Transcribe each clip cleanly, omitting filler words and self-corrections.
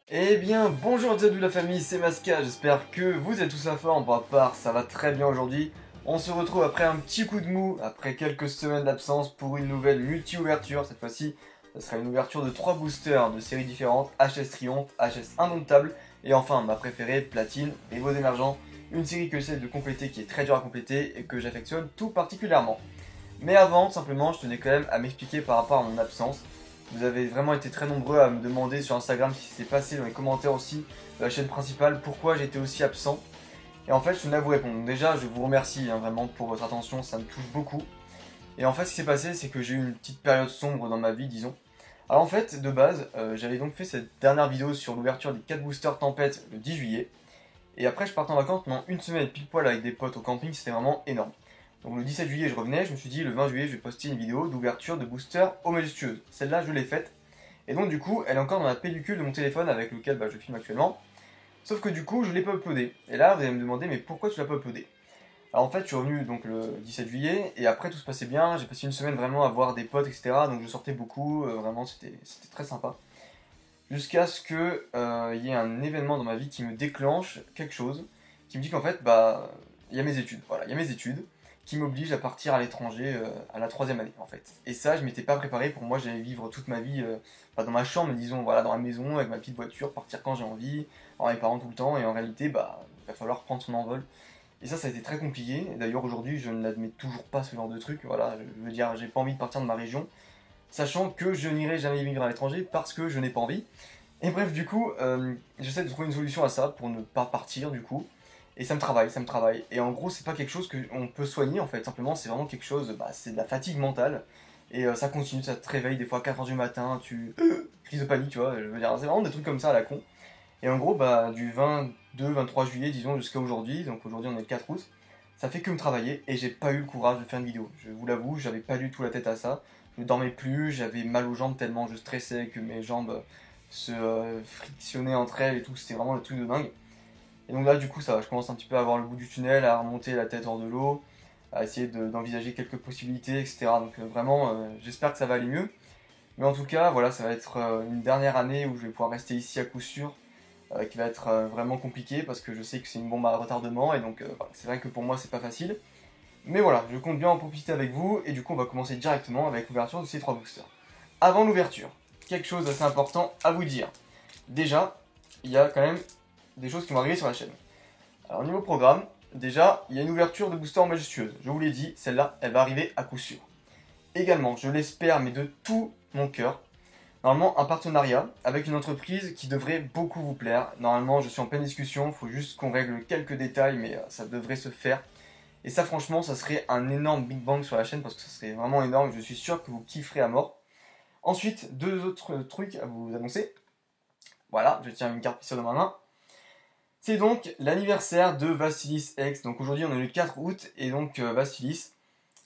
Eh bien, bonjour à tous la famille, c'est Masca, j'espère que vous êtes tous à forme, pour ma part ça va très bien aujourd'hui. On se retrouve après un petit coup de mou, après quelques semaines d'absence pour une nouvelle multi-ouverture. Cette fois-ci, ça sera une ouverture de 3 boosters de séries différentes, HS Triomphe, HS Indomptable, et enfin ma préférée, Platine, Rivaux émergents, une série que j'essaie de compléter qui est très dure à compléter et que j'affectionne tout particulièrement. Mais avant, simplement, je tenais quand même à m'expliquer par rapport à mon absence. Vous avez vraiment été très nombreux à me demander sur Instagram ce qui s'est passé dans les commentaires aussi de la chaîne principale, pourquoi j'étais aussi absent. Et en fait, je tenais à vous répondre. Donc déjà, je vous remercie vraiment pour votre attention, ça me touche beaucoup. Et en fait, ce qui s'est passé, c'est que j'ai eu une petite période sombre dans ma vie, disons. Alors en fait, de base, j'avais donc fait cette dernière vidéo sur l'ouverture des 4 boosters Tempête le 10 juillet. Et après, je partais en vacances pendant une semaine pile poil avec des potes au camping, c'était vraiment énorme. Donc le 17 juillet, je revenais, je me suis dit le 20 juillet, je vais poster une vidéo d'ouverture de booster aux majestueuses. Celle-là, je l'ai faite. Et donc du coup, elle est encore dans la pellicule de mon téléphone avec lequel je filme actuellement. Sauf que du coup, je l'ai pas uploadé. Et là, vous allez me demander, mais pourquoi tu l'as pas uploadé? Alors en fait, je suis revenu donc le 17 juillet, et après tout se passait bien, j'ai passé une semaine vraiment à voir des potes, etc. Donc je sortais beaucoup, vraiment c'était très sympa. Jusqu'à ce que y ait un événement dans ma vie qui me déclenche quelque chose, qui me dit qu'en fait, il y a mes études. Voilà, il y a mes études qui m'obligent à partir à l'étranger à la 3e année en fait. Et ça, je m'étais pas préparé. Pour moi, j'allais vivre toute ma vie pas dans ma chambre, mais disons voilà dans la maison avec ma petite voiture, partir quand j'ai envie, voir mes parents tout le temps. Et en réalité, il va falloir prendre son envol. Et ça a été très compliqué. Et d'ailleurs, aujourd'hui, je ne l'admets toujours pas ce genre de truc. Voilà, je veux dire, j'ai pas envie de partir de ma région, sachant que je n'irai jamais vivre à l'étranger parce que je n'ai pas envie. Et bref, du coup, j'essaie de trouver une solution à ça pour ne pas partir, du coup. Et ça me travaille, ça me travaille. Et en gros, c'est pas quelque chose qu'on peut soigner, en fait. Simplement, c'est vraiment quelque chose, c'est de la fatigue mentale. Et ça continue, ça te réveille des fois à 4h du matin, crise de panique, tu vois. Je veux dire, c'est vraiment des trucs comme ça à la con. Et en gros, du 22-23 juillet, disons, jusqu'à aujourd'hui, donc aujourd'hui on est le 4 août, ça fait que me travailler et j'ai pas eu le courage de faire une vidéo. Je vous l'avoue, j'avais pas du tout la tête à ça. Je ne dormais plus, j'avais mal aux jambes tellement je stressais que mes jambes se frictionnaient entre elles et tout, c'était vraiment le truc de dingue. Et donc là, du coup, ça va, je commence un petit peu à voir le bout du tunnel, à remonter la tête hors de l'eau, à essayer d'envisager quelques possibilités, etc. Donc vraiment, j'espère que ça va aller mieux. Mais en tout cas, voilà, ça va être une dernière année où je vais pouvoir rester ici à coup sûr, qui va être vraiment compliqué parce que je sais que c'est une bombe à retardement et donc voilà, c'est vrai que pour moi c'est pas facile. Mais voilà, je compte bien en profiter avec vous et du coup on va commencer directement avec l'ouverture de ces 3 boosters. Avant l'ouverture, quelque chose d'assez important à vous dire. Déjà, il y a quand même des choses qui vont arriver sur la chaîne. Alors au niveau programme, déjà, il y a une ouverture de booster majestueuse. Je vous l'ai dit, celle-là, elle va arriver à coup sûr. Également, je l'espère, mais de tout mon cœur, normalement un partenariat avec une entreprise qui devrait beaucoup vous plaire. Normalement, je suis en pleine discussion, il faut juste qu'on règle quelques détails, mais ça devrait se faire. Et ça, franchement, ça serait un énorme Big Bang sur la chaîne parce que ça serait vraiment énorme. Je suis sûr que vous kifferez à mort. Ensuite, 2 autres trucs à vous annoncer. Voilà, je tiens une carte pistole dans ma main. C'est donc l'anniversaire de Vasilis X. Donc aujourd'hui, on est le 4 août et donc Vasilis,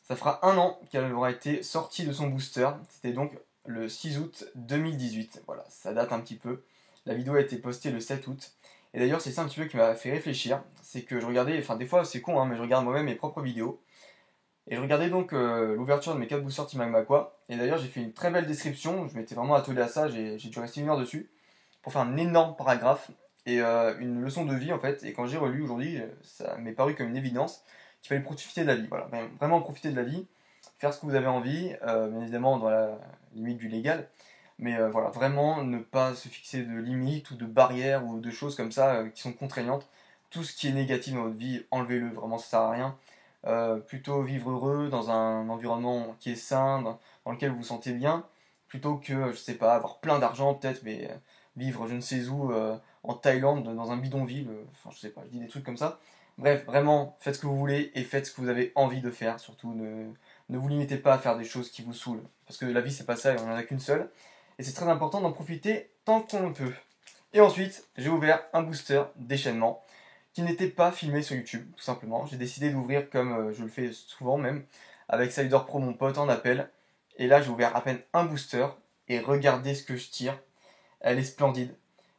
ça fera 1 an qu'elle aura été sortie de son booster. C'était donc le 6 août 2018. Voilà, ça date un petit peu. La vidéo a été postée le 7 août. Et d'ailleurs, c'est ça un petit peu qui m'a fait réfléchir. C'est que je regardais, enfin des fois c'est con, mais je regarde moi-même mes propres vidéos. Et je regardais donc l'ouverture de mes 4 boosters Team Magma quoi. Et d'ailleurs, j'ai fait une très belle description. Je m'étais vraiment attelé à ça. J'ai dû rester 1 heure dessus pour faire un énorme paragraphe et une leçon de vie en fait. Et quand j'ai relu aujourd'hui, ça m'est paru comme une évidence qu'il fallait profiter de la vie. Voilà, vraiment profiter de la vie, faire ce que vous avez envie, bien évidemment dans la limite du légal. Mais voilà, vraiment ne pas se fixer de limites ou de barrières ou de choses comme ça qui sont contraignantes. Tout ce qui est négatif dans votre vie, enlevez-le, vraiment ça sert à rien. Plutôt vivre heureux dans un environnement qui est sain, dans lequel vous vous sentez bien, plutôt que, je sais pas, avoir plein d'argent peut-être, mais vivre je ne sais où, en Thaïlande, dans un bidonville, enfin je sais pas, je dis des trucs comme ça. Bref, vraiment, faites ce que vous voulez et faites ce que vous avez envie de faire, surtout ne vous limitez pas à faire des choses qui vous saoulent, parce que la vie c'est pas ça, et on en a qu'une seule, et c'est très important d'en profiter tant qu'on le peut. Et ensuite, j'ai ouvert un booster déchaînement, qui n'était pas filmé sur YouTube, tout simplement. J'ai décidé d'ouvrir comme je le fais souvent même, avec Sider Pro, mon pote, en appel. Et là, j'ai ouvert à peine un booster, et regardez ce que je tire. Elle est splendide.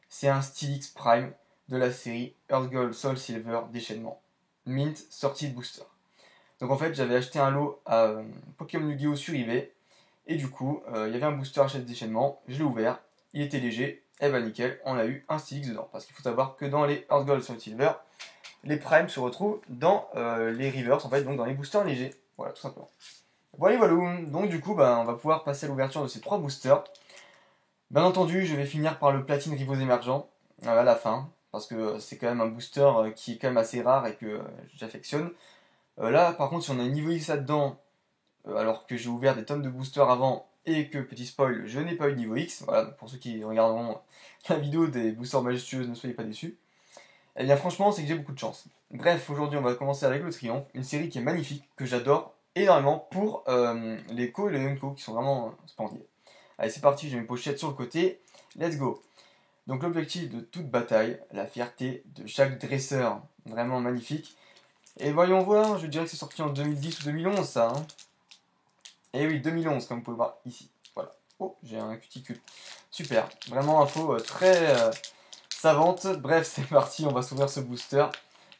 C'est un Stylix Prime de la série Earth Gold Soul Silver déchaînement. Mint, sortie de booster. Donc en fait, j'avais acheté un lot à Pokémon Yu-Gi-Oh sur eBay, Et du coup, il y avait un booster à chaîne déchaînement, je l'ai ouvert, il était léger, et bah nickel, on a eu un Stylix dedans. Parce qu'il faut savoir que dans les Earth Gold, Soul Silver, les primes se retrouvent dans les reverse, en fait, donc dans les boosters légers. Voilà, tout simplement. Voilà, voilà. Donc du coup, bah, on va pouvoir passer à l'ouverture de ces 3 boosters. Bien entendu, je vais finir par le platine Rivaux émergent à la fin, parce que c'est quand même un booster qui est quand même assez rare et que j'affectionne. Là, par contre, si on a un niveau X là-dedans, alors que j'ai ouvert des tonnes de boosters avant et que, petit spoil, je n'ai pas eu de niveau X, voilà, pour ceux qui regarderont la vidéo des boosters majestueuses, ne soyez pas déçus. Eh bien, franchement, c'est que j'ai beaucoup de chance. Bref, aujourd'hui, on va commencer avec le Triomphe, une série qui est magnifique, que j'adore énormément pour les Co et les Unco qui sont vraiment splendides. Allez, c'est parti, j'ai mes pochettes sur le côté. Let's go. Donc, l'objectif de toute bataille, la fierté de chaque dresseur. Vraiment magnifique. Et voyons voir, je dirais que c'est sorti en 2010 ou 2011, ça. Hein. Et oui, 2011, comme vous pouvez voir ici. Voilà. Oh, j'ai un cuticule. Super. Vraiment info très savante. Bref, c'est parti, on va s'ouvrir ce booster.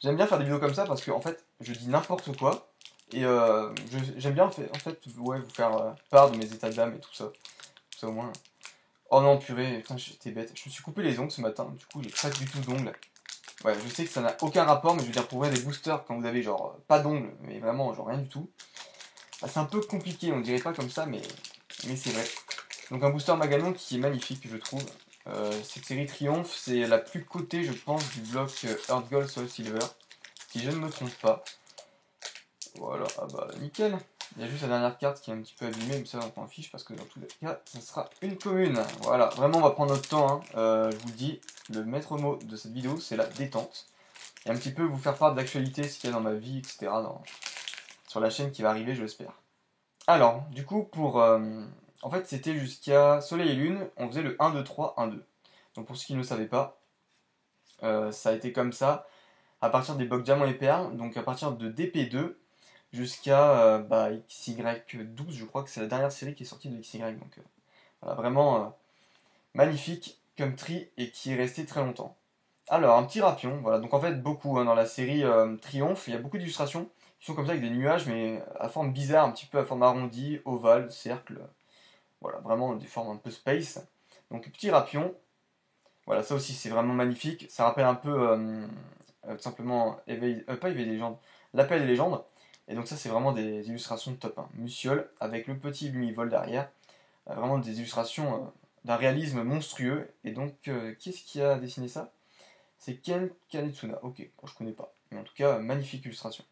J'aime bien faire des vidéos comme ça parce que, en fait, je dis n'importe quoi. Et j'aime bien, en fait ouais, vous faire part de mes états d'âme et tout ça. Ça au moins. Oh non, purée, putain, j'étais bête. Je me suis coupé les ongles ce matin, du coup, j'ai pas du tout d'ongles. Ouais, je sais que ça n'a aucun rapport, mais je veux dire, pour ouvrir des boosters quand vous avez genre pas d'ongles, mais vraiment, genre rien du tout, bah, c'est un peu compliqué, on dirait pas comme ça, mais c'est vrai. Donc, un booster Maganon qui est magnifique, je trouve. Cette série Triomphe, c'est la plus cotée, je pense, du bloc Earth Gold Soul Silver, si je ne me trompe pas. Voilà, ah bah nickel. Il y a juste la dernière carte qui est un petit peu abîmée, mais ça on s'en fiche parce que dans tous les cas, ça sera une commune. Voilà, vraiment on va prendre notre temps. Hein. Je vous le dis, le maître mot de cette vidéo, c'est la détente. Et un petit peu vous faire part d'actualité, ce qu'il y a dans ma vie, etc. Sur la chaîne qui va arriver, je l'espère. Alors, du coup, en fait, c'était jusqu'à Soleil et Lune, on faisait le 1, 2, 3, 1, 2. Donc pour ceux qui ne le savaient pas, ça a été comme ça à partir des blocs diamants et perles, donc à partir de DP2 jusqu'à XY12, je crois que c'est la dernière série qui est sortie de XY. Donc voilà, vraiment magnifique comme tri et qui est resté très longtemps. Alors, un petit rapion, voilà, donc en fait beaucoup hein, dans la série Triomphe, il y a beaucoup d'illustrations qui sont comme ça avec des nuages, mais à forme bizarre, un petit peu à forme arrondie, ovale, cercle, voilà, vraiment des formes un peu space. Donc petit rapion, voilà, ça aussi c'est vraiment magnifique, ça rappelle un peu tout simplement pas Éveil des légendes, l'Appel des légendes. Et donc ça c'est vraiment des illustrations de top 1. Musiole avec le petit lumivol derrière. Vraiment des illustrations d'un réalisme monstrueux. Et donc qui est-ce qui a dessiné ça? C'est Ken Kanetsuna. Ok, bon, je connais pas. Mais en tout cas, magnifique illustration.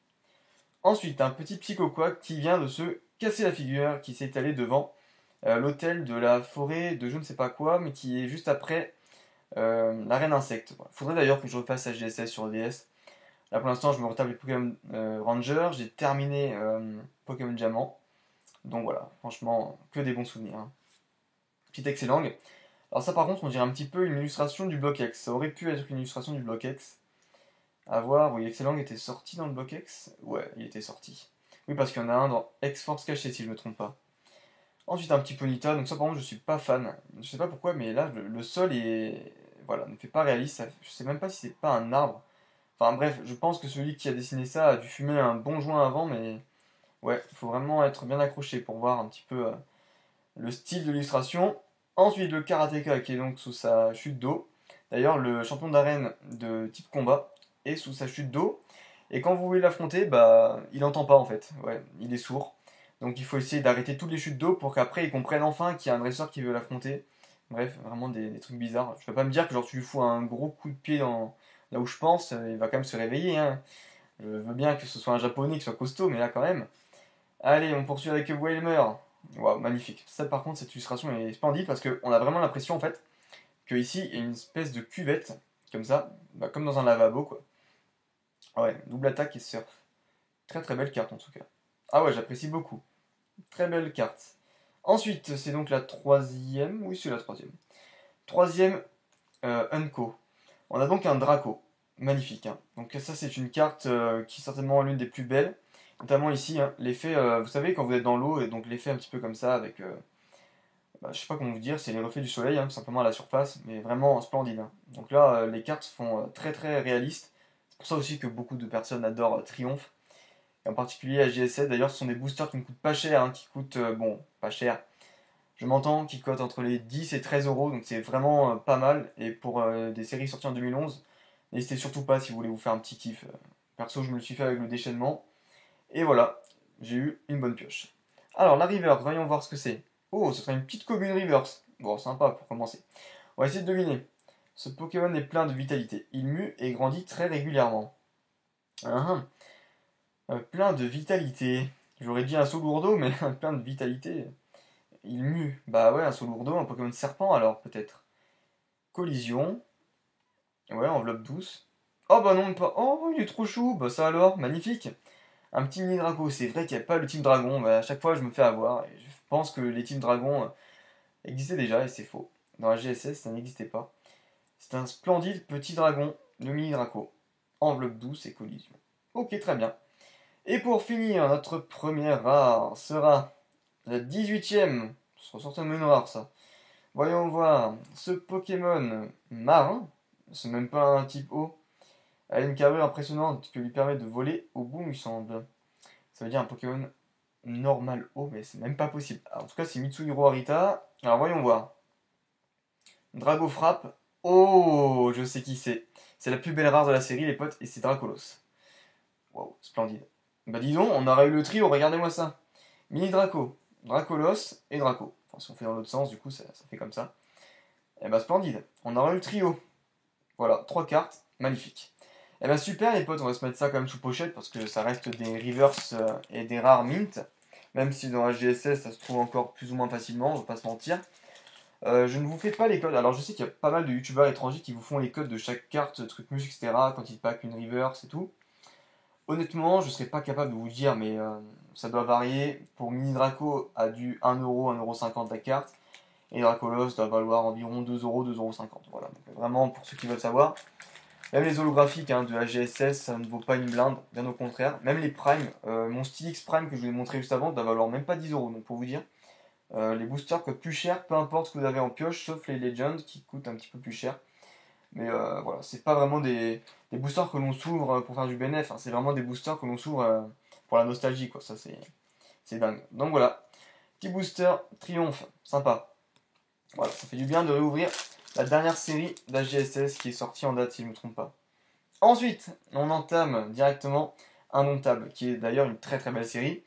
Ensuite, un petit psychoquack qui vient de se casser la figure, qui s'est étalé devant l'hôtel de la forêt de je ne sais pas quoi, mais qui est juste après l'arène insecte. Voilà. Faudrait d'ailleurs que je refasse la GSS sur DS. Là pour l'instant je me retape les Pokémon Ranger, j'ai terminé Pokémon Diamant. Donc voilà, franchement, que des bons souvenirs. Hein. Petit excellent. Alors ça par contre on dirait un petit peu une illustration du bloc X. Ça aurait pu être une illustration du bloc X. À voir, oui, Excellang était sorti dans le bloc X. Ouais, il était sorti. Oui, parce qu'il y en a un dans X-Force caché si je me trompe pas. Ensuite un petit Ponyta, donc ça par contre je suis pas fan. Je sais pas pourquoi, mais là le sol est... Voilà, ne fait pas réaliste. Je sais même pas si c'est pas un arbre. Enfin bref, je pense que celui qui a dessiné ça a dû fumer un bon joint avant, mais ouais, il faut vraiment être bien accroché pour voir un petit peu le style de l'illustration. Ensuite, le karatéka qui est donc sous sa chute d'eau. D'ailleurs, le champion d'arène de type combat est sous sa chute d'eau. Et quand vous voulez l'affronter, bah, il n'entend pas en fait. Ouais, il est sourd. Donc il faut essayer d'arrêter toutes les chutes d'eau pour qu'après il comprenne enfin qu'il y a un dresseur qui veut l'affronter. Bref, vraiment des trucs bizarres. Je peux pas me dire que genre tu lui fous un gros coup de pied dans là où je pense, il va quand même se réveiller. Hein. Je veux bien que ce soit un japonais qui soit costaud, mais là quand même. Allez, on poursuit avec Wailmer. Waouh, magnifique. Ça, par contre, cette illustration est splendide parce qu'on a vraiment l'impression, en fait, que ici, il y a une espèce de cuvette, comme ça, bah, comme dans un lavabo, quoi. Ouais, double attaque et surf. Très très belle carte, en tout cas. Ah ouais, j'apprécie beaucoup. Très belle carte. Ensuite, c'est donc la troisième. Oui, c'est la troisième. Troisième, Unco. On a donc un Draco. Magnifique. Hein. Donc ça, c'est une carte qui est certainement l'une des plus belles. Notamment ici, hein, l'effet, vous savez, quand vous êtes dans l'eau, et donc l'effet un petit peu comme ça, avec, je sais pas comment vous dire, c'est les reflets du soleil, hein, tout simplement à la surface, mais vraiment splendide. Hein. Donc là, les cartes font très très réalistes. C'est pour ça aussi que beaucoup de personnes adorent Triomphe. Et en particulier à GS7, d'ailleurs, ce sont des boosters qui ne coûtent pas cher, hein, qui coûtent, bon, pas cher. Je m'entends qu'il cote entre les 10 et 13 euros, donc c'est vraiment pas mal. Et pour des séries sorties en 2011, n'hésitez surtout pas si vous voulez vous faire un petit kiff. Perso, je me le suis fait avec le déchaînement. Et voilà, j'ai eu une bonne pioche. Alors, la reverse, voyons voir ce que c'est. Oh, ce serait une petite commune reverse. Bon, sympa pour commencer. On va essayer de deviner. Ce Pokémon est plein de vitalité. Il mue et grandit très régulièrement. Ah, plein de vitalité. J'aurais dit un Solourdo, mais plein de vitalité. Il mue. Bah ouais, un Solourdo, un Pokémon serpent alors, peut-être. Collision. Ouais, enveloppe douce. Oh bah non, pas. Oh, il est trop chou. Bah ça alors, magnifique. Un petit mini Draco. C'est vrai qu'il n'y a pas le type dragon. Bah, à chaque fois, je me fais avoir. Et je pense que les types dragons existaient déjà et c'est faux. Dans la GSS, ça n'existait pas. C'est un splendide petit dragon, le mini Draco. Enveloppe douce et collision. Ok, très bien. Et pour finir, notre première rare sera la 18ème. Ce sera certainement une rare, ça. Voyons voir. Ce Pokémon marin, c'est même pas un type eau, a une carrure impressionnante qui lui permet de voler au bout, il semble. Ça veut dire un Pokémon normal eau, mais c'est même pas possible. Alors, en tout cas, c'est Mitsuhiro Arita. Alors, voyons voir. Drago frappe. Oh, je sais qui c'est. C'est la plus belle rare de la série, les potes, et c'est Dracolos. Wow, splendide. Bah dis donc, on aurait eu le trio, regardez-moi ça. Mini Draco, Dracolos et Draco. Enfin, si on fait dans l'autre sens, du coup, ça fait comme ça. Et bah splendide. On aurait eu le trio. Voilà, 3 cartes, magnifique. Et bah super les potes, on va se mettre ça quand même sous pochette parce que ça reste des reverse et des rares mint. Même si dans la GSS ça se trouve encore plus ou moins facilement, on va pas se mentir. Je ne vous fais pas les codes. Alors je sais qu'il y a pas mal de youtubeurs étrangers qui vous font les codes de chaque carte, truc mus, etc. quand ils packent une reverse et tout. Honnêtement, je ne serais pas capable de vous dire, mais ça doit varier. Pour Mini Draco, à du 1€, 1,50€ la carte. Et Dracolos doit valoir environ 2€, 2,50€. Voilà. Donc, vraiment, pour ceux qui veulent savoir. Même les holographiques hein, de la GSS, ça ne vaut pas une blinde, bien au contraire. Même les Prime, mon Stylix Prime que je vous ai montré juste avant, doit valoir même pas 10€. Donc pour vous dire, les boosters coûtent plus cher, peu importe ce que vous avez en pioche, sauf les Legends qui coûtent un petit peu plus cher. Mais voilà, c'est pas vraiment des boosters que l'on s'ouvre pour faire du bénéf, hein. C'est vraiment des boosters que l'on s'ouvre pour la nostalgie, quoi. Ça, c'est dingue. Donc voilà, petit booster, triomphe, sympa. Voilà, ça fait du bien de réouvrir la dernière série d'AGSS qui est sortie en date, si je ne me trompe pas. Ensuite, on entame directement Indomptable, qui est d'ailleurs une très très belle série,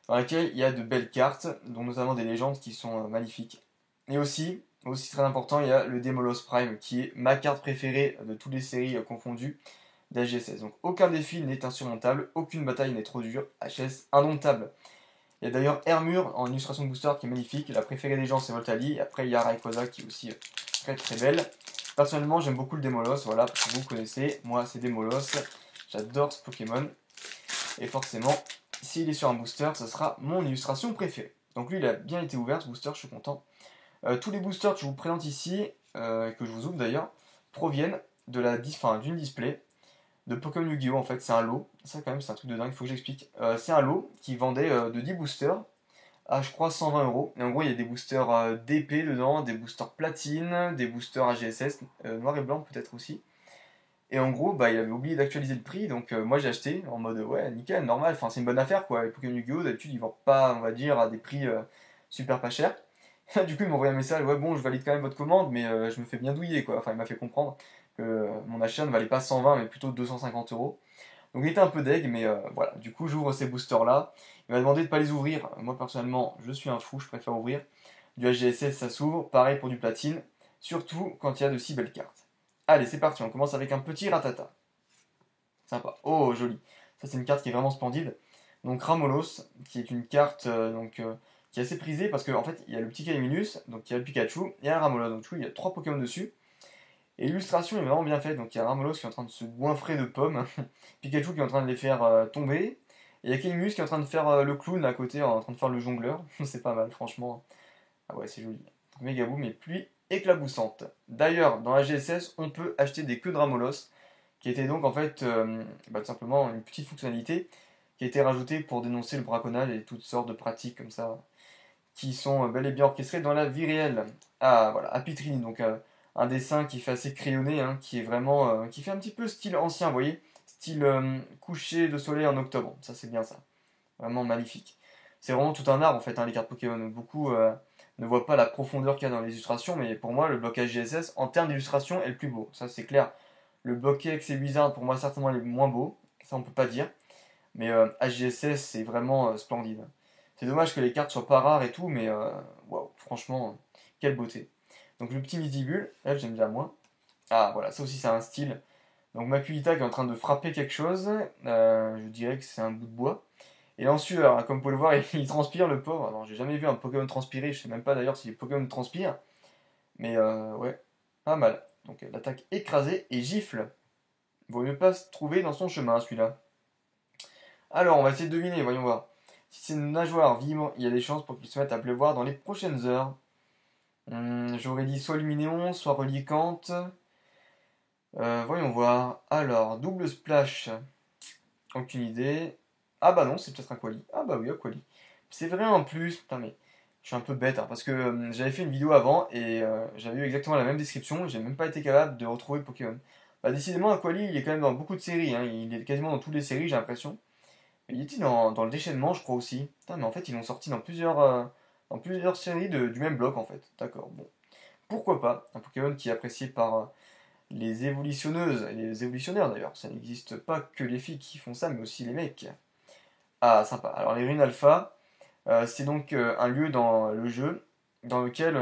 dans laquelle il y a de belles cartes, dont notamment des légendes qui sont magnifiques. Et aussi très important, il y a le Demolos Prime, qui est ma carte préférée de toutes les séries confondues d'HGSS. Donc aucun défi n'est insurmontable, aucune bataille n'est trop dure, HS indomptable. Il y a d'ailleurs Hermure en illustration booster qui est magnifique, la préférée des gens c'est Voltali, et après il y a Rayquaza qui est aussi très très belle. Personnellement j'aime beaucoup le Demolos, voilà, parce que vous connaissez, moi c'est Demolos, j'adore ce Pokémon, et forcément, s'il est sur un booster, ça sera mon illustration préférée. Donc lui il a bien été ouvert ce booster, je suis content. Tous les boosters que je vous présente ici, que je vous ouvre d'ailleurs, proviennent de d'une display de Pokémon Yu-Gi-Oh! En fait, c'est un lot. Ça, quand même, c'est un truc de dingue, il faut que j'explique. C'est un lot qui vendait de 10 boosters à, je crois, 120€. Et en gros, il y a des boosters DP dedans, des boosters platine, des boosters AGSS, noir et blanc peut-être aussi. Et en gros, bah, il avait oublié d'actualiser le prix, donc moi j'ai acheté en mode ouais, nickel, normal, enfin c'est une bonne affaire quoi. Les Pokémon Yu-Gi-Oh! D'habitude, ils vendent pas, on va dire, à des prix super pas chers. Du coup, il m'a envoyé un message, ouais, bon, je valide quand même votre commande, mais je me fais bien douiller, quoi. Enfin, il m'a fait comprendre que mon achat ne valait pas 120, mais plutôt 250€. Donc, il était un peu deg, mais voilà. Du coup, j'ouvre ces boosters-là. Il m'a demandé de ne pas les ouvrir. Moi, personnellement, je suis un fou, je préfère ouvrir. Du HGSS, ça s'ouvre. Pareil pour du platine. Surtout quand il y a de si belles cartes. Allez, c'est parti, on commence avec un petit ratata. Sympa. Oh, joli. Ça, c'est une carte qui est vraiment splendide. Donc, Ramolos, qui est une carte qui est assez prisée parce qu'en fait, il y a le petit Caliminus, donc il y a le Pikachu, et il y a un Ramolos. Donc, du coup, il y a 3 Pokémon dessus. Et l'illustration est vraiment bien faite. Donc, il y a Ramolos qui est en train de se goinfrer de pommes, Pikachu qui est en train de les faire tomber, et il y a Caliminus qui est en train de faire le clown à côté, en train de faire le jongleur. C'est pas mal, franchement. Ah ouais, c'est joli. Donc, méga boom et pluie éclaboussante. D'ailleurs, dans la GSS, on peut acheter des queues de Ramolos qui était donc en fait tout simplement une petite fonctionnalité qui a été rajoutée pour dénoncer le braconnage et toutes sortes de pratiques comme ça qui sont bel et bien orchestrées dans la vie réelle. Ah voilà, Happy Tree, donc un dessin qui fait assez crayonné, hein, qui est vraiment qui fait un petit peu style ancien, vous voyez, style coucher de soleil en octobre. Ça c'est bien ça, vraiment magnifique. C'est vraiment tout un art en fait, hein, les cartes Pokémon. Beaucoup ne voit pas la profondeur qu'il y a dans les illustrations, mais pour moi, le bloc HGSS, en termes d'illustration, est le plus beau. Ça, c'est clair. Le bloc X et Wizard, pour moi, certainement, est le moins beau. Ça, on peut pas dire. Mais HGSS, c'est vraiment splendide. C'est dommage que les cartes soient pas rares et tout, mais waouh, franchement, quelle beauté. Donc le petit Midibule, là, j'aime bien moins. Ah, voilà, ça aussi, c'est un style. Donc Makuhita qui est en train de frapper quelque chose. Je dirais que c'est un bout de bois. Et en sueur, hein, comme vous pouvez le voir, il transpire le pauvre. Alors j'ai jamais vu un Pokémon transpirer, je sais même pas d'ailleurs si les Pokémon transpirent. Mais ouais, pas mal. Donc l'attaque écrasée et gifle. Vaut mieux pas se trouver dans son chemin celui-là. Alors on va essayer de deviner, voyons voir. Si c'est une nageoire vibre, il y a des chances pour qu'il se mette à pleuvoir dans les prochaines heures. J'aurais dit soit luminéon, soit reliquante. Voyons voir. Alors, double splash. Aucune idée. Ah bah non, c'est peut-être un Quali. Ah bah oui, un Quali. C'est vrai en plus. Putain, mais je suis un peu bête hein, parce que j'avais fait une vidéo avant et j'avais eu exactement la même description. J'ai même pas été capable de retrouver Pokémon. Bah, décidément, un Quali, il est quand même dans beaucoup de séries. Hein. Il est quasiment dans toutes les séries, j'ai l'impression. Il était dans le déchaînement, je crois aussi. Putain, mais en fait, ils l'ont sorti dans plusieurs séries du même bloc en fait. D'accord, bon. Pourquoi pas un Pokémon qui est apprécié par les évolutionneuses et les évolutionnaires d'ailleurs. Ça n'existe pas que les filles qui font ça, mais aussi les mecs. Ah, sympa. Alors, les ruines alpha, c'est donc un lieu dans le jeu dans lequel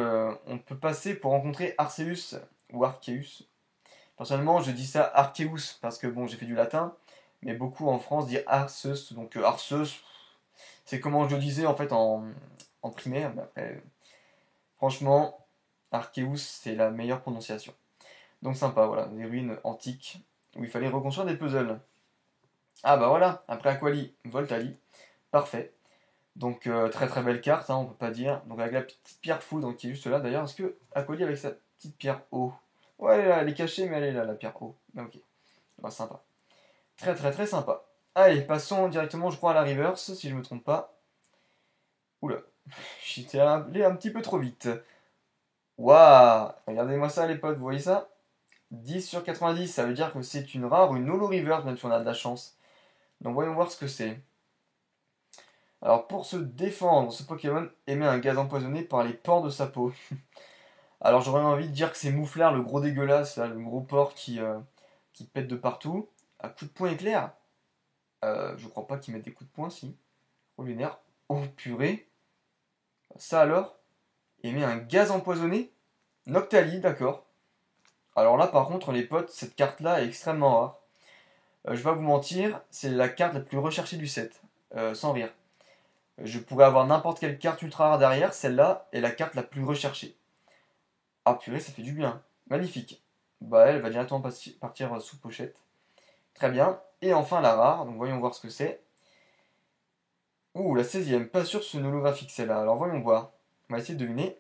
on peut passer pour rencontrer Arceus ou Arceus. Personnellement, je dis ça Arceus parce que bon, j'ai fait du latin, mais beaucoup en France disent Arceus. Donc, Arceus, c'est comment je le disais en fait en primaire. Mais après, franchement, Arceus, c'est la meilleure prononciation. Donc sympa, voilà, des ruines antiques où il fallait reconstruire des puzzles. Ah bah voilà, après Aquali, Voltali, parfait. Donc très très belle carte, hein, on peut pas dire. Donc avec la petite pierre foudre qui est juste là d'ailleurs, est-ce que Aquali avec sa petite pierre eau? Ouais, elle est là, elle est cachée, mais elle est là, la pierre eau. Ah, ok, bah, sympa. Très très très sympa. Allez, passons directement, je crois, à la reverse, si je me trompe pas. Oula, j'étais allé un petit peu trop vite. Waouh, regardez-moi ça les potes, vous voyez ça? 10 sur 90, ça veut dire que c'est une rare ou une holo reverse, même si on a de la chance. Donc voyons voir ce que c'est. Alors pour se défendre, ce Pokémon émet un gaz empoisonné par les pores de sa peau. Alors j'aurais envie de dire que c'est Mouflard, le gros dégueulasse, là, le gros porc qui pète de partout. À coup de poing éclair. Je crois pas qu'il mette des coups de poing, si. Oh lunaire. Oh purée. Ça alors, émet un gaz empoisonné. Noctali, d'accord. Alors là par contre les potes, cette carte là est extrêmement rare. Je vais pas vous mentir, c'est la carte la plus recherchée du set, sans rire. Je pourrais avoir n'importe quelle carte ultra rare derrière, celle-là est la carte la plus recherchée. Ah purée, ça fait du bien. Magnifique. Bah elle va directement partir sous pochette. Très bien. Et enfin la rare, donc voyons voir ce que c'est. Ouh, la 16e, pas sûr que ce holographique celle-là, alors voyons voir. On va essayer de deviner.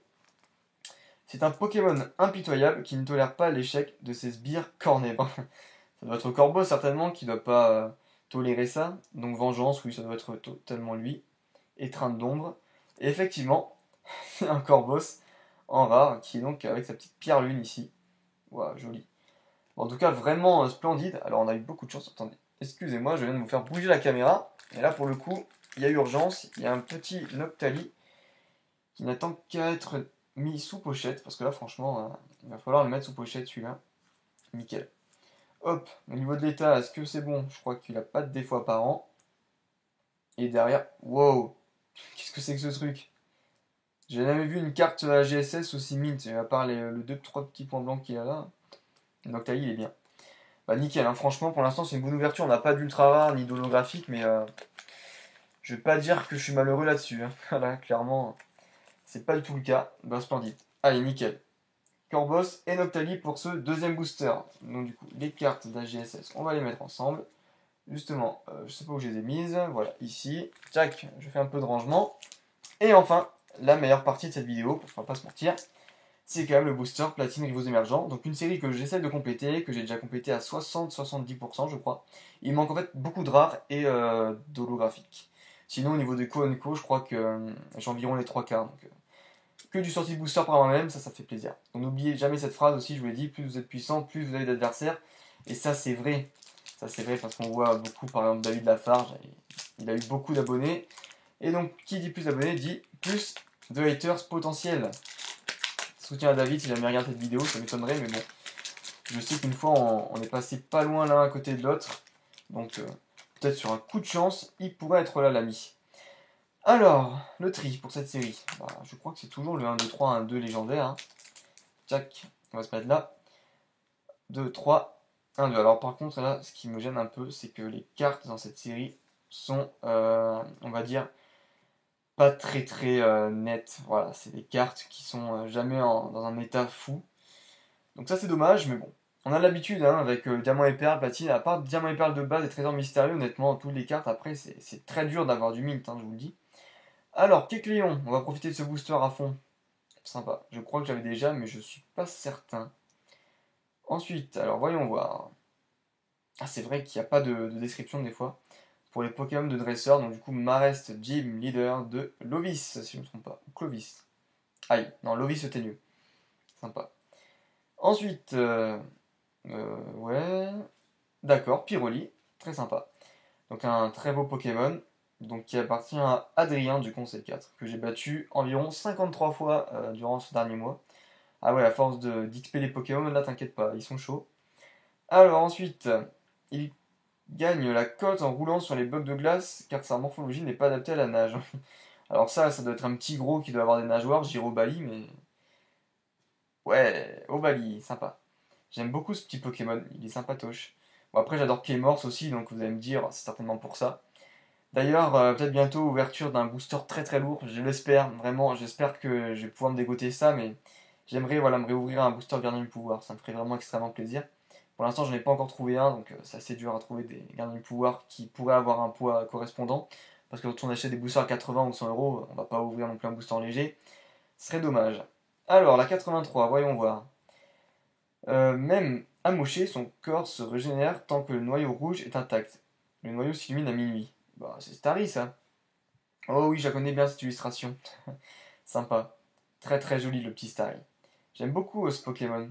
C'est un Pokémon impitoyable qui ne tolère pas l'échec de ses sbires cornés. Ça doit être Corbeau certainement qui doit pas tolérer ça. Donc Vengeance, oui, ça doit être totalement lui. Étreinte d'ombre. Et effectivement, un Corvos en rare qui est donc avec sa petite pierre lune ici. Waouh, joli. Bon, en tout cas, vraiment splendide. Alors on a eu beaucoup de chance. Attendez, excusez-moi, je viens de vous faire bouger la caméra. Et là, pour le coup, il y a urgence. Il y a un petit Noctali qui n'attend qu'à être mis sous pochette. Parce que là, franchement, il va falloir le mettre sous pochette celui-là. Nickel. Hop, au niveau de l'état, est-ce que c'est bon? Je crois qu'il a pas de défaut apparent. Et derrière, wow, qu'est-ce que c'est que ce truc? J'ai jamais vu une carte GSS aussi mint, à part le 2-3 petits points blancs qu'il y a là. Donc là, il est bien. Bah nickel, hein, franchement, pour l'instant, c'est une bonne ouverture. On n'a pas d'ultra rare ni d'holographique, mais je vais pas dire que je suis malheureux là-dessus. Hein. Voilà, clairement, c'est pas du tout le cas. Bah splendide. Allez, nickel. Corvos et Noctali pour ce deuxième booster. Donc du coup, les cartes d'AGSS, on va les mettre ensemble. Justement, je sais pas où je les ai mises. Voilà, ici. Tac, je fais un peu de rangement. Et enfin, la meilleure partie de cette vidéo, on va pas se mentir, c'est quand même le booster Platine Rivaux Émergents. Donc une série que j'essaie de compléter, que j'ai déjà complété à 60-70% je crois. Il manque en fait beaucoup de rares et d'holographiques. Sinon au niveau des co, je crois que j'ai environ les 3 quarts. Donc, que du sorti booster par moi-même, ça fait plaisir. Donc n'oubliez jamais cette phrase aussi, je vous l'ai dit, plus vous êtes puissant, plus vous avez d'adversaires. Et ça c'est vrai. Ça c'est vrai parce qu'on voit beaucoup, par exemple David Lafarge, il a eu beaucoup d'abonnés. Et donc qui dit plus d'abonnés dit plus 2 haters potentiels. Soutien à David, si jamais regarde cette vidéo, ça m'étonnerait, mais bon. Je sais qu'une fois, on est passé pas loin l'un à côté de l'autre. Donc, peut-être sur un coup de chance, il pourrait être là, l'ami. Alors, le tri pour cette série. Bah, je crois que c'est toujours le 1, 2, 3, 1, 2 légendaire. Hein. Tac, on va se mettre là. 2, 3, 1, 2. Alors, par contre, là, ce qui me gêne un peu, c'est que les cartes dans cette série sont, on va dire, pas très très nettes. Voilà, c'est des cartes qui sont jamais dans un état fou. Donc ça c'est dommage, mais bon. On a l'habitude hein, avec Diamant et Perle, Platine, à part Diamant et Perle de base et Trésor Mystérieux, honnêtement, toutes les cartes après c'est très dur d'avoir du mint, hein, je vous le dis. Alors, Kecleon, on va profiter de ce booster à fond. Sympa. Je crois que j'avais déjà, mais je suis pas certain. Ensuite, alors voyons voir. Ah, c'est vrai qu'il n'y a pas de description des fois pour les Pokémon de dresseur, donc du coup, Marest, Gym, Leader de Lovis, si je ne me trompe pas. Ou Clovis. Aïe, non, Lovis c'était mieux. Sympa. Ensuite, ouais. D'accord, Pyroli, très sympa. Donc un très beau Pokémon, donc qui appartient à Adrien du Conseil 4, que j'ai battu environ 53 fois durant ce dernier mois. Ah ouais, à force d'XP les Pokémon, là t'inquiète pas, ils sont chauds. Alors ensuite, il gagne la cote en roulant sur les blocs de glace, car sa morphologie n'est pas adaptée à la nage. Alors ça doit être un petit gros qui doit avoir des nageoires, Girobali, mais... Ouais, Obali, sympa. J'aime beaucoup ce petit Pokémon, il est sympatoche. Bon, après, j'adore Claymores aussi, donc vous allez me dire, c'est certainement pour ça. D'ailleurs, peut-être bientôt ouverture d'un booster très très lourd, je l'espère, vraiment, j'espère que je vais pouvoir me dégoter ça, mais j'aimerais voilà, me réouvrir un booster Gardien du Pouvoir, ça me ferait vraiment extrêmement plaisir. Pour l'instant, je n'ai pas encore trouvé un, donc c'est assez dur à trouver des Gardiens du Pouvoir qui pourraient avoir un poids correspondant, parce que quand on achète des boosters à 80 ou 100 euros, on va pas ouvrir non plus un booster léger, ce serait dommage. Alors, la 83, voyons voir. Même amoché, son corps se régénère tant que le noyau rouge est intact. Le noyau s'illumine à minuit. Bah, c'est Starry ça. Oh oui, je la connais bien cette illustration. Sympa. Très très joli le petit Starry. J'aime beaucoup ce Pokémon.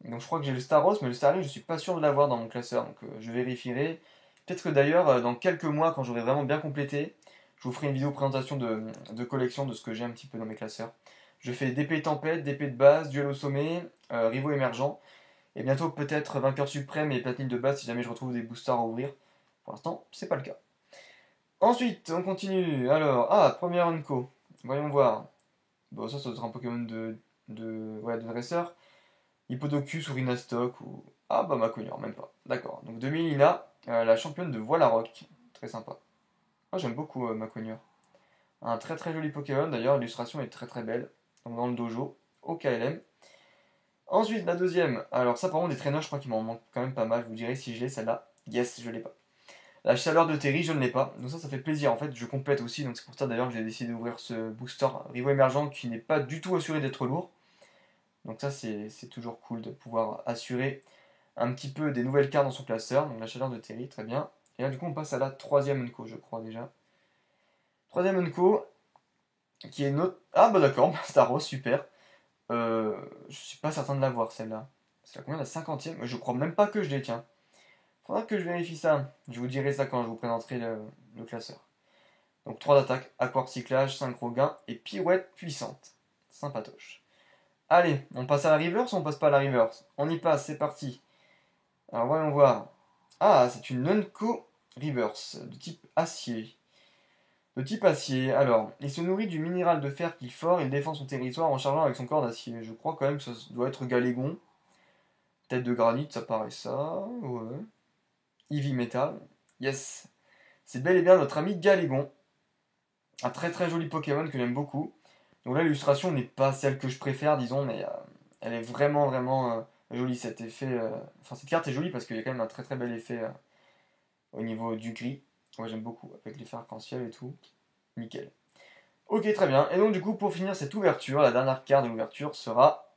Donc je crois que j'ai le Staros, mais le Starry, je suis pas sûr de l'avoir dans mon classeur. Donc je vérifierai. Peut-être que d'ailleurs, dans quelques mois, quand j'aurai vraiment bien complété, je vous ferai une vidéo présentation de collection de ce que j'ai un petit peu dans mes classeurs. Je fais d'épée tempête, d'épée de base, duel au sommet, rivaux émergents. Et bientôt peut-être vainqueur suprême et platine de base si jamais je retrouve des boosters à ouvrir. Pour l'instant, c'est pas le cas. Ensuite, on continue. Alors, première Unco. Voyons voir. Bon, ça doit être un Pokémon ouais, de dresseur. Hippodocus ou Rhinastock ou... Ah bah Maconior, même pas. D'accord. Donc 2000 Ina, la championne de Voilarock. Très sympa. Moi j'aime beaucoup Maconior. Un très très joli Pokémon, d'ailleurs l'illustration est très très belle. Donc dans le dojo, au KLM. Ensuite, la deuxième. Alors, ça, par contre, des traîneurs, je crois qu'il m'en manque quand même pas mal. Je vous dirai si je l'ai, celle-là. Yes, je l'ai pas. La chaleur de Terry, je ne l'ai pas. Donc, ça fait plaisir. En fait, je complète aussi. Donc, c'est pour ça d'ailleurs que j'ai décidé d'ouvrir ce booster Rivaux émergent qui n'est pas du tout assuré d'être lourd. Donc, ça, c'est toujours cool de pouvoir assurer un petit peu des nouvelles cartes dans son classeur. Donc, la chaleur de Terry, très bien. Et là, du coup, on passe à la troisième Unco, je crois déjà. Troisième Unco, qui est notre. Ah, bah d'accord, Staros, super. Je suis pas certain de l'avoir celle-là. C'est la combien la 50e? Je crois même pas que je l'ai, tiens. Faudra que je vérifie ça. Je vous dirai ça quand je vous présenterai le classeur. Donc 3 attaques, aqua recyclage, synchro gain et pirouette puissante. Sympatoche. Allez, on passe à la reverse ou on passe pas à la reverse? On y passe, c'est parti. Alors voyons voir. Ah, c'est une Nunco reverse de type acier. De type acier, alors, il se nourrit du minéral de fer qu'il fort, il défend son territoire en chargeant avec son corps d'acier. Je crois quand même que ça doit être Galégon. Tête de granit, ça paraît ça. Ouais. Eevee Metal. Yes. C'est bel et bien notre ami Galégon. Un très très joli Pokémon que j'aime beaucoup. Donc là, l'illustration n'est pas celle que je préfère, disons, mais elle est vraiment vraiment jolie. Cet effet. Enfin, cette carte est jolie parce qu'il y a quand même un très très bel effet au niveau du gris. Moi, j'aime beaucoup avec l'effet arc-en-ciel et tout. Nickel. Ok, très bien. Et donc, du coup, pour finir cette ouverture, la dernière carte de l'ouverture sera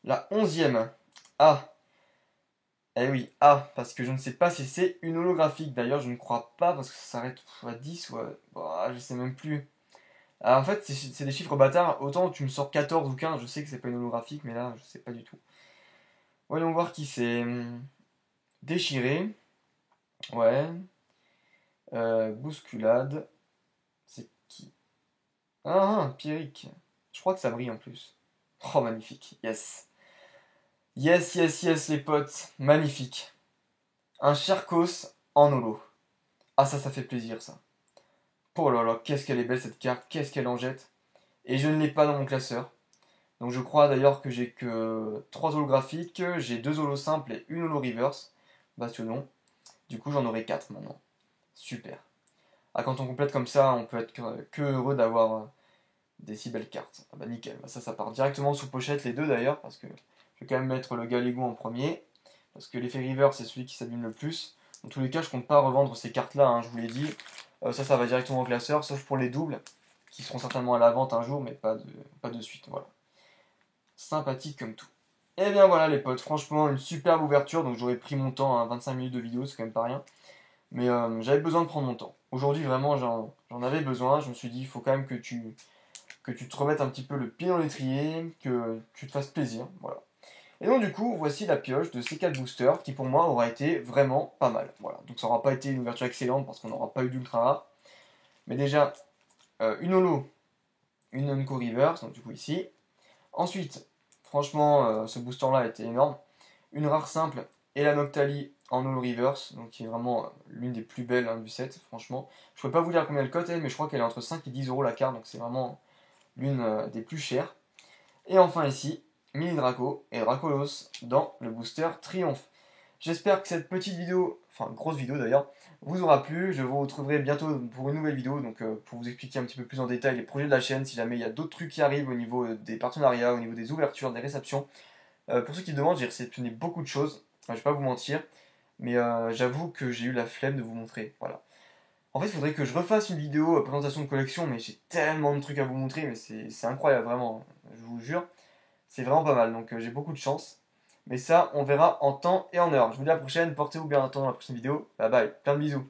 la 11e. Ah, eh oui, parce que je ne sais pas si c'est une holographique. D'ailleurs, je ne crois pas, parce que ça s'arrête à 10 ou à... Bah, je sais même plus. Ah, en fait, c'est des chiffres bâtards. Autant tu me sors 14 ou 15, je sais que c'est pas une holographique, mais là, je sais pas du tout. Voyons voir qui c'est. Déchiré. Ouais. Bousculade. C'est qui? Ah, Pierrick. Je crois que ça brille en plus. Oh, magnifique. Yes. Yes, yes, yes, les potes. Magnifique. Un Cherkos en holo. Ah, ça fait plaisir, ça. Oh là là, qu'est-ce qu'elle est belle cette carte. Qu'est-ce qu'elle en jette. Et je ne l'ai pas dans mon classeur. Donc je crois d'ailleurs que j'ai que 3 holographiques. J'ai 2 holos simples et une holo reverse. Bastionnon. Du coup, j'en aurai 4 maintenant. Super. Ah, quand on complète comme ça, on peut être que heureux d'avoir des si belles cartes. Ah bah nickel, bah, ça part directement sous pochette, les deux d'ailleurs, parce que je vais quand même mettre le Galego en premier, parce que l'effet River c'est celui qui s'abîme le plus. Dans tous les cas, je compte pas revendre ces cartes-là, hein, je vous l'ai dit. Ça va directement au classeur, sauf pour les doubles, qui seront certainement à la vente un jour, mais pas de suite, voilà. Sympathique comme tout. Et bien voilà les potes, franchement une superbe ouverture, donc j'aurais pris mon temps, hein, 25 minutes de vidéo, c'est quand même pas rien. Mais j'avais besoin de prendre mon temps. Aujourd'hui vraiment j'en avais besoin, je me suis dit il faut quand même que tu te remettes un petit peu le pied dans l'étrier, que tu te fasses plaisir, voilà. Et donc du coup, voici la pioche de ces 4 boosters qui pour moi aura été vraiment pas mal. Voilà. Donc ça n'aura pas été une ouverture excellente parce qu'on n'aura pas eu d'ultra rare. Mais déjà, une holo, une Unco Reverse, donc du coup ici. Ensuite, franchement, ce booster là a été énorme. Une rare simple et la Noctali en holo reverse, donc qui est vraiment l'une des plus belles, hein, du set, franchement. Je ne peux pas vous dire combien elle cote, mais je crois qu'elle est entre 5 et 10 euros la carte, donc c'est vraiment l'une des plus chères. Et enfin ici, Mini Draco et Dracolos dans le booster Triomphe. J'espère que cette petite vidéo, enfin grosse vidéo d'ailleurs, vous aura plu. Je vous retrouverai bientôt pour une nouvelle vidéo, donc pour vous expliquer un petit peu plus en détail les projets de la chaîne, si jamais il y a d'autres trucs qui arrivent au niveau des partenariats, au niveau des ouvertures, des réceptions. Pour ceux qui demandent, j'ai réceptionné beaucoup de choses, enfin, je vais pas vous mentir, mais j'avoue que j'ai eu la flemme de vous montrer, voilà. En fait, il faudrait que je refasse une vidéo présentation de collection, mais j'ai tellement de trucs à vous montrer, mais c'est incroyable, vraiment, je vous jure. C'est vraiment pas mal, donc j'ai beaucoup de chance. Mais ça, on verra en temps et en heure. Je vous dis à la prochaine, portez-vous bien, en attendant la prochaine vidéo. Bye bye, plein de bisous.